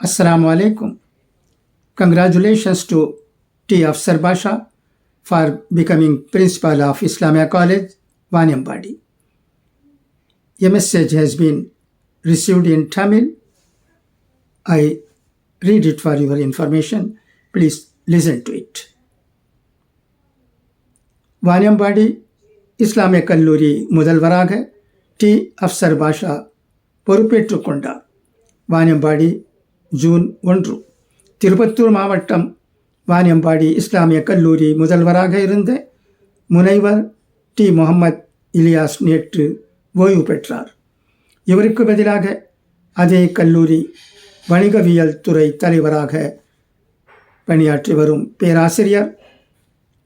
Assalamu alaikum. Congratulations to T. Afsar Basha for becoming principal of Islamia College, Vaniambadi. A message has been received in Tamil. I read it for your information. Please listen to it. Vaniyambadi இஸ்லாமிய கல்லூரி முதல்வராக D அஃப்சர் பாஷா பொறுப்பேற்றுக் கொண்டார். Vaniyambadi June 1. Tirupattur மாவட்டம் வானியம்பாடி இஸ்லாமிய கல்லூரி முதல்வராக இருந்த முனைவர் டி முகமது இலியாஸ் நேற்று ஓய்வு பெற்றார். இவருக்கு பதிலாக அதே கல்லூரி வணிகவியல் துறை தலைவராக பணியாற்றி வரும் பேராசிரியர்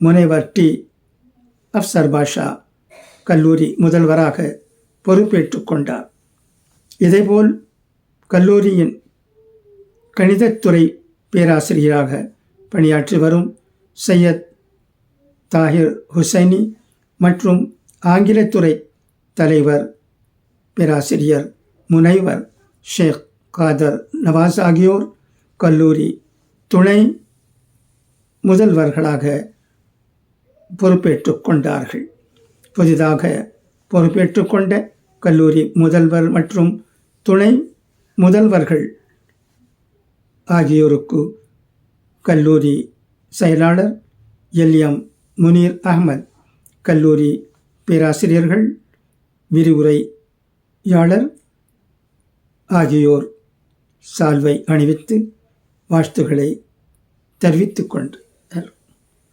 முனைவர் டி அஃப்சர் பாஷா கல்லூரி முதல்வராக பொறுப்பேற்றுக் கொண்டார். இதேபோல் கல்லூரியின் கணிதத்துறை பேராசிரியராக பணியாற்றி வரும் சையத் தாஹிர் ஹுசைனி மற்றும் ஆங்கிலத்துறை தலைவர் பேராசிரியர் முனைவர் ஷேக் காதர் நவாஸ் ஆகியோர் கல்லூரி துணை முதல்வர்களாக பொறுப்பேற்றுக் கொண்டார்கள். புதிதாக பொறுப்பேற்றுக் கொண்ட கல்லூரி முதல்வர் மற்றும் துணை முதல்வர்கள் ஆகியோருக்கு கல்லூரி செயலாளர் எல்எம் முனீர் அகமது, கல்லூரி பேராசிரியர்கள், விரிவுரையாளர் ஆகியோர் சால்வை அணிவித்து வாழ்த்துக்களை தெரிவித்துக் கொண்டு